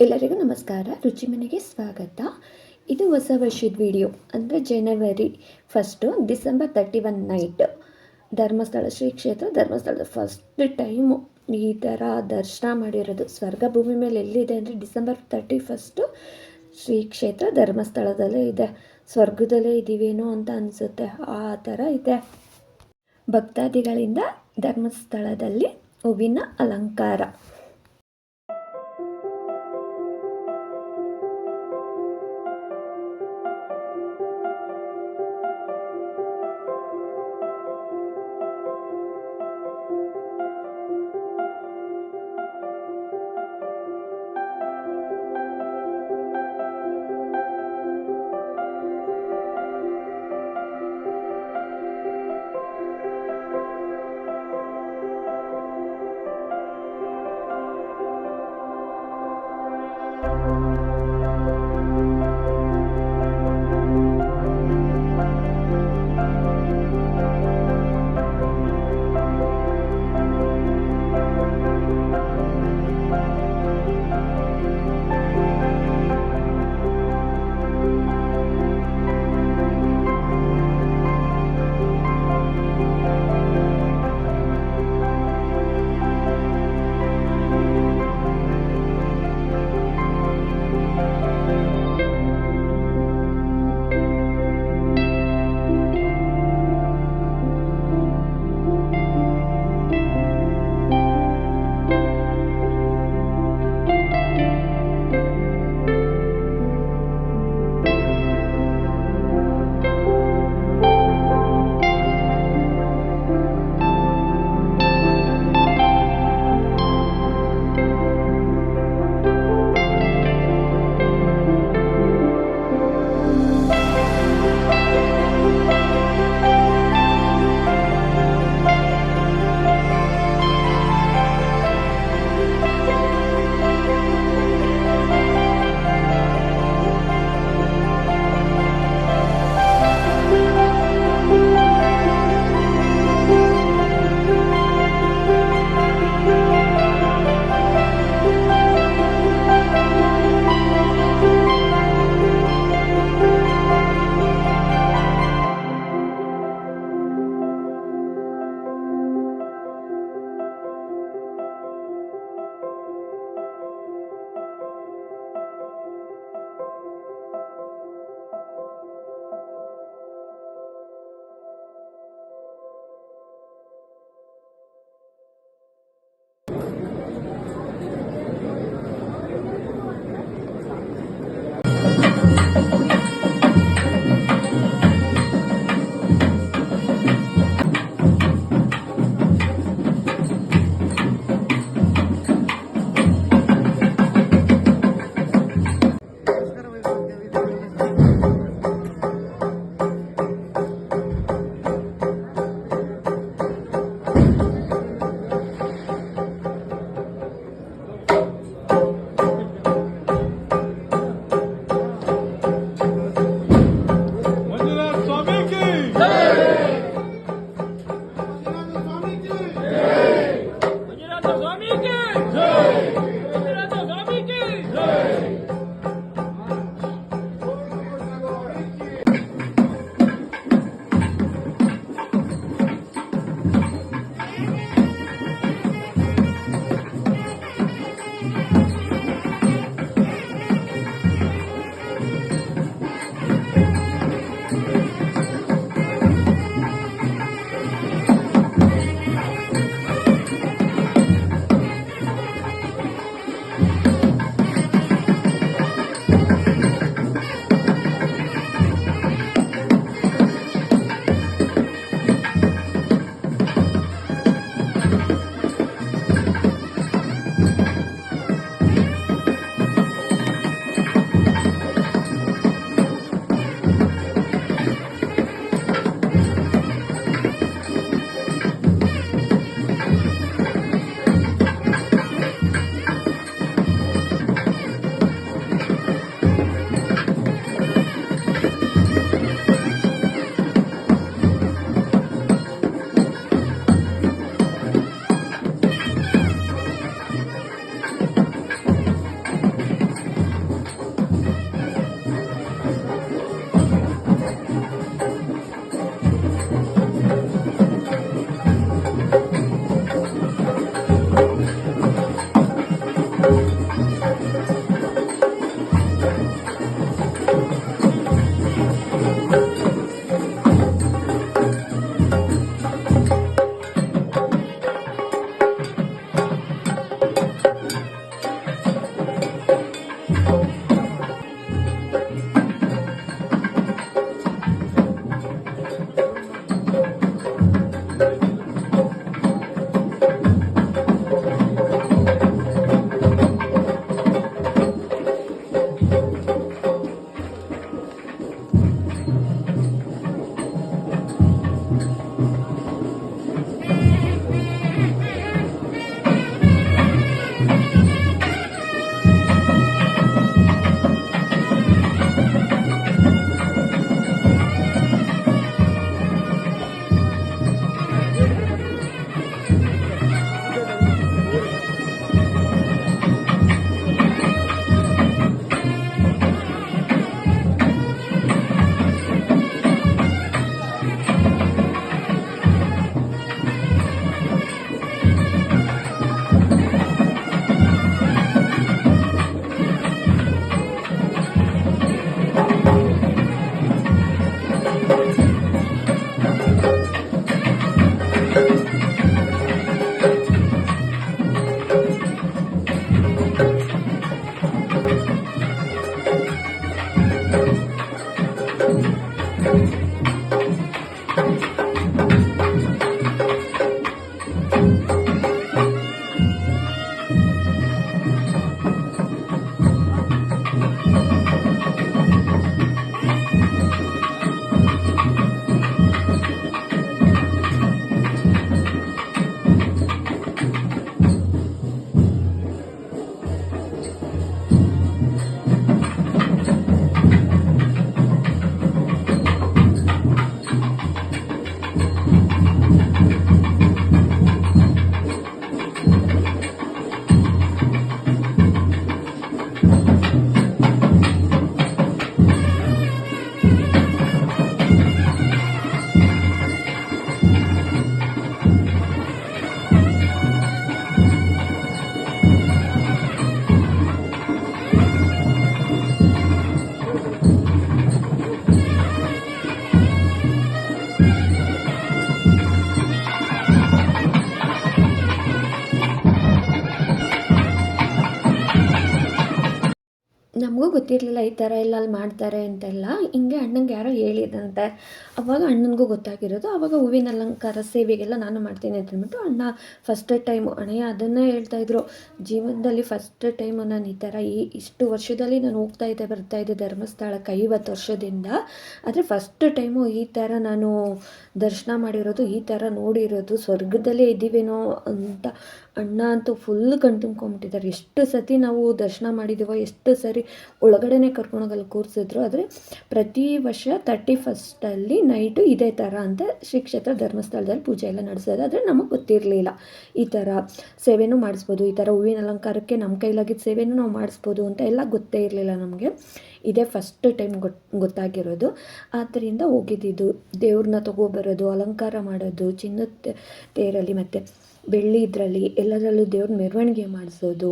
ಎಲ್ಲರಿಗೂ ನಮಸ್ಕಾರ. ರುಚಿ ಮನೆಗೆ ಸ್ವಾಗತ. ಇದು ಹೊಸ ವರ್ಷದ ವಿಡಿಯೋ. ಅಂದರೆ ಜನವರಿ 1 ಡಿಸೆಂಬರ್ 31 ನೈಟ್ ಧರ್ಮಸ್ಥಳ ಶ್ರೀ ಕ್ಷೇತ್ರ ಧರ್ಮಸ್ಥಳದ ಫಸ್ಟ್ ಟೈಮು ಈ ಥರ ದರ್ಶನ ಮಾಡಿರೋದು. ಸ್ವರ್ಗ ಭೂಮಿ ಮೇಲೆ ಎಲ್ಲಿದೆ ಅಂದರೆ ಡಿಸೆಂಬರ್ 31 ಶ್ರೀ ಕ್ಷೇತ್ರ ಧರ್ಮಸ್ಥಳದಲ್ಲೇ ಇದೆ. ಸ್ವರ್ಗದಲ್ಲೇ ಇದ್ದೀವೇನೋ ಅಂತ ಅನಿಸುತ್ತೆ, ಆ ಥರ ಇದೆ. ಭಕ್ತಾದಿಗಳಿಂದ ಧರ್ಮಸ್ಥಳದಲ್ಲಿ ಹೂವಿನ ಅಲಂಕಾರ. ನಮಗೂ ಗೊತ್ತಿರಲಿಲ್ಲ ಈ ಥರ ಎಲ್ಲ ಅಲ್ಲಿ ಮಾಡ್ತಾರೆ ಅಂತೆಲ್ಲ. ಹಿಂಗೆ ಅಣ್ಣಂಗೆ ಯಾರೋ ಹೇಳಿದ್ರಂತೆ. ಅವಾಗ ಅಣ್ಣನಿಗೂ ಗೊತ್ತಾಗಿರೋದು. ಆವಾಗ ಹೂವಿನ ಅಲಂಕಾರ ಸೇವೆಗೆಲ್ಲ ನಾನು ಮಾಡ್ತೀನಿ ಅಂತ ಅಂದ್ಬಿಟ್ಟು ಅಣ್ಣ ಫಸ್ಟ್ ಟೈಮು ಅಣ್ಣಯ್ಯ ಅದನ್ನೇ ಹೇಳ್ತಾಯಿದ್ರು. ಜೀವನದಲ್ಲಿ ಫಸ್ಟ್ ಟೈಮು ನಾನು ಈ ಥರ ಇಷ್ಟು ವರ್ಷದಲ್ಲಿ ನಾನು ಬರ್ತಾಯಿದ್ದೆ ಧರ್ಮಸ್ಥಳಕ್ಕೆ 50 ವರ್ಷದಿಂದ. ಆದರೆ ಫಸ್ಟ್ ಟೈಮು ಈ ಥರ ನಾನು ದರ್ಶನ ಮಾಡಿರೋದು, ಈ ಥರ ನೋಡಿರೋದು, ಸ್ವರ್ಗದಲ್ಲೇ ಇದ್ದೀವೇನೋ ಅಂತ ಅಣ್ಣ ಅಂತೂ ಫುಲ್ ಕಣ್ ತುಂಬ್ಕೊಂಬಿಟ್ಟಿದ್ದಾರೆ. ಎಷ್ಟು ಸತಿ ನಾವು ದರ್ಶನ ಮಾಡಿದ್ದೀವೋ, ಎಷ್ಟು ಸರಿ ಒಳಗಡೆನೇ ಕರ್ಕೊಂಡೋಗಿ ಅಲ್ಲಿ ಕೂರಿಸಿದ್ರು. ಆದರೆ ಪ್ರತಿ ವರ್ಷ 31st ನೈಟು ಇದೇ ಥರ ಅಂತ ಶ್ರೀ ಕ್ಷೇತ್ರ ಧರ್ಮಸ್ಥಳದಲ್ಲಿ ಪೂಜೆ ಎಲ್ಲ ನಡೆಸೋದು. ಆದರೆ ನಮಗೆ ಗೊತ್ತಿರಲಿಲ್ಲ ಈ ಥರ ಸೇವೆನೂ ಮಾಡಿಸ್ಬೋದು, ಈ ಥರ ಹೂವಿನ ಅಲಂಕಾರಕ್ಕೆ ನಮ್ಮ ಕೈಲಾಗಿದ್ದ ಸೇವೆನೂ ನಾವು ಮಾಡಿಸ್ಬೋದು ಅಂತ ಎಲ್ಲ ಗೊತ್ತೇ ಇರಲಿಲ್ಲ ನಮಗೆ. ಇದೇ ಫಸ್ಟ್ ಟೈಮ್ ಗೊತ್ತಾಗಿರೋದು. ಆದ್ದರಿಂದ ಹೋಗಿದ್ದಿದ್ದು ದೇವ್ರನ್ನ ತೊಗೊಬರೋದು, ಅಲಂಕಾರ ಮಾಡೋದು, ಚಿನ್ನದ ತೇರಲ್ಲಿ ಮತ್ತು ಬೆಳ್ಳಿ ಇದರಲ್ಲಿ ಎಲ್ಲದರಲ್ಲೂ ದೇವ್ರ ಮೆರವಣಿಗೆ ಮಾಡಿಸೋದು.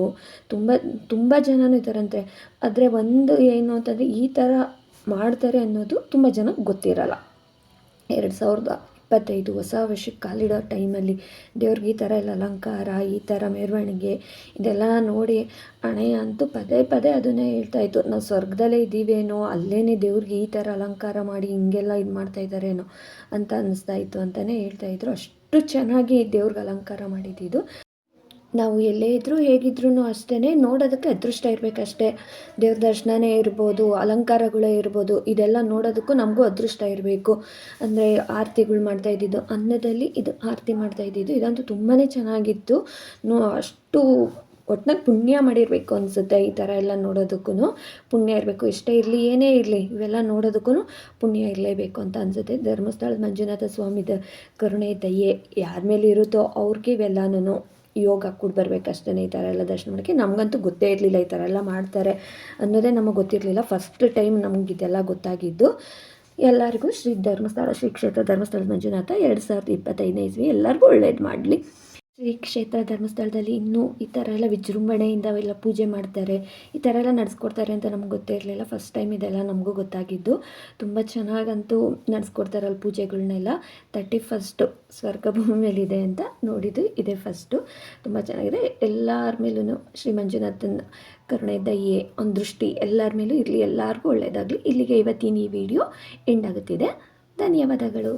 ತುಂಬ ಜನನೂ ಇದ್ದಾರಂತೆ. ಆದರೆ ಒಂದು ಏನು ಅಂತಂದರೆ ಈ ಥರ ಮಾಡ್ತಾರೆ ಅನ್ನೋದು ತುಂಬ ಜನಕ್ಕೆ ಗೊತ್ತಿರಲ್ಲ. 2025 ಹೊಸ ವರ್ಷಕ್ಕೆ ಕಾಲಿಡೋ ಟೈಮಲ್ಲಿ ದೇವ್ರಿಗೆ ಈ ಥರ ಎಲ್ಲ ಅಲಂಕಾರ, ಈ ಥರ ಮೆರವಣಿಗೆ ಇದೆಲ್ಲ ನೋಡಿ ಅಣ್ಣಯ್ಯ ಅಂತೂ ಪದೇ ಪದೇ ಅದನ್ನೇ ಹೇಳ್ತಾಯಿತ್ತು. ನಾವು ಸ್ವರ್ಗದಲ್ಲೇ ಇದ್ದೀವೇನೋ, ಅಲ್ಲೇ ದೇವ್ರಿಗೆ ಈ ಥರ ಅಲಂಕಾರ ಮಾಡಿ ಹಿಂಗೆಲ್ಲ ಇದು ಮಾಡ್ತಾಯಿದ್ದಾರೇನೋ ಅಂತ ಅನ್ನಿಸ್ತಾಯಿತ್ತು ಅಂತಲೇ ಹೇಳ್ತಾಯಿದ್ರು. ಅಷ್ಟು ಚೆನ್ನಾಗಿ ದೇವ್ರಿಗೆ ಅಲಂಕಾರ ಮಾಡಿದ್ದಿದ್ದು. ನಾವು ಎಲ್ಲೇ ಇದ್ದರೂ ಹೇಗಿದ್ರೂ ಅಷ್ಟೇ ನೋಡೋದಕ್ಕೆ ಅದೃಷ್ಟ ಇರಬೇಕಷ್ಟೇ. ದೇವ್ರ ದರ್ಶನನೇ ಇರ್ಬೋದು, ಅಲಂಕಾರಗಳೇ ಇರ್ಬೋದು, ಇದೆಲ್ಲ ನೋಡೋದಕ್ಕೂ ನಮಗೂ ಅದೃಷ್ಟ ಇರಬೇಕು. ಅಂದರೆ ಆರತಿಗಳು ಮಾಡ್ತಾಯಿದ್ದಿದ್ದು, ಅನ್ನದಲ್ಲಿ ಇದು ಆರತಿ ಮಾಡ್ತಾಯಿದ್ದಿದ್ದು ಇದಂತೂ ತುಂಬಾ ಚೆನ್ನಾಗಿತ್ತು. ಅಷ್ಟು ಒಟ್ನಾಗ ಪುಣ್ಯ ಮಾಡಿರಬೇಕು ಅನಿಸುತ್ತೆ. ಈ ಥರ ಎಲ್ಲ ನೋಡೋದಕ್ಕೂ ಪುಣ್ಯ ಇರಬೇಕು. ಎಷ್ಟೇ ಇರಲಿ ಏನೇ ಇರಲಿ ಇವೆಲ್ಲ ನೋಡೋದಕ್ಕೂ ಪುಣ್ಯ ಇರಲೇಬೇಕು ಅಂತ ಅನಿಸುತ್ತೆ. ಧರ್ಮಸ್ಥಳದ ಮಂಜುನಾಥ ಸ್ವಾಮಿದ ಕರುಣೆ ದಯೆ ಯಾರ ಮೇಲೆ ಇರುತ್ತೋ ಅವ್ರಿಗೆ ಇವೆಲ್ಲನೂ ಯೋಗ ಕೂಡ ಬರಬೇಕಷ್ಟೇ. ಈ ಥರ ಎಲ್ಲ ದರ್ಶನ ಮಾಡೋಕ್ಕೆ ನಮಗಂತೂ ಗೊತ್ತೇ ಇರಲಿಲ್ಲ ಈ ಥರ ಎಲ್ಲ ಮಾಡ್ತಾರೆ ಅನ್ನೋದೇ ನಮಗೆ ಗೊತ್ತಿರಲಿಲ್ಲ. ಫಸ್ಟ್ ಟೈಮ್ ನಮಗಿದೆಲ್ಲ ಗೊತ್ತಾಗಿದ್ದು. ಎಲ್ಲರಿಗೂ ಶ್ರೀ ಕ್ಷೇತ್ರ ಧರ್ಮಸ್ಥಳದ ಮಂಜುನಾಥ 2025ನೇ ಇಸ್ವಿ ಎಲ್ಲರಿಗೂ ಒಳ್ಳೇದು ಮಾಡಲಿ. ಶ್ರೀ ಕ್ಷೇತ್ರ ಧರ್ಮಸ್ಥಳದಲ್ಲಿ ಇನ್ನೂ ಈ ಥರ ಎಲ್ಲ ವಿಜೃಂಭಣೆಯಿಂದ ಎಲ್ಲ ಪೂಜೆ ಮಾಡ್ತಾರೆ, ಈ ಥರ ಎಲ್ಲ ನಡೆಸ್ಕೊಡ್ತಾರೆ ಅಂತ ನಮ್ಗೆ ಗೊತ್ತೇ ಇರಲಿಲ್ಲ. ಫಸ್ಟ್ ಟೈಮ್ ಇದೆಲ್ಲ ನಮಗೂ ಗೊತ್ತಾಗಿದ್ದು. ತುಂಬ ಚೆನ್ನಾಗಂತೂ ನಡೆಸ್ಕೊಡ್ತಾರೆ ಅಲ್ಲಿ ಪೂಜೆಗಳನ್ನೆಲ್ಲ. 31st ಸ್ವರ್ಗ ಭೂಮಿಯಲ್ಲಿದೆ ಅಂತ ನೋಡಿದ್ದು ಇದೇ ಫಸ್ಟು. ತುಂಬ ಚೆನ್ನಾಗಿದೆ. ಎಲ್ಲರ ಮೇಲೂ ಶ್ರೀ ಮಂಜುನಾಥನ ಕರುಣೆ ದಯೆ ಒಂದು ದೃಷ್ಟಿ ಎಲ್ಲರ ಮೇಲೂ ಇರಲಿ, ಎಲ್ಲರಿಗೂ ಒಳ್ಳೆಯದಾಗಲಿ. ಇಲ್ಲಿಗೆ ಇವತ್ತಿನ ಈ ವಿಡಿಯೋ ಎಂಡ್ ಆಗುತ್ತಿದೆ. ಧನ್ಯವಾದಗಳು.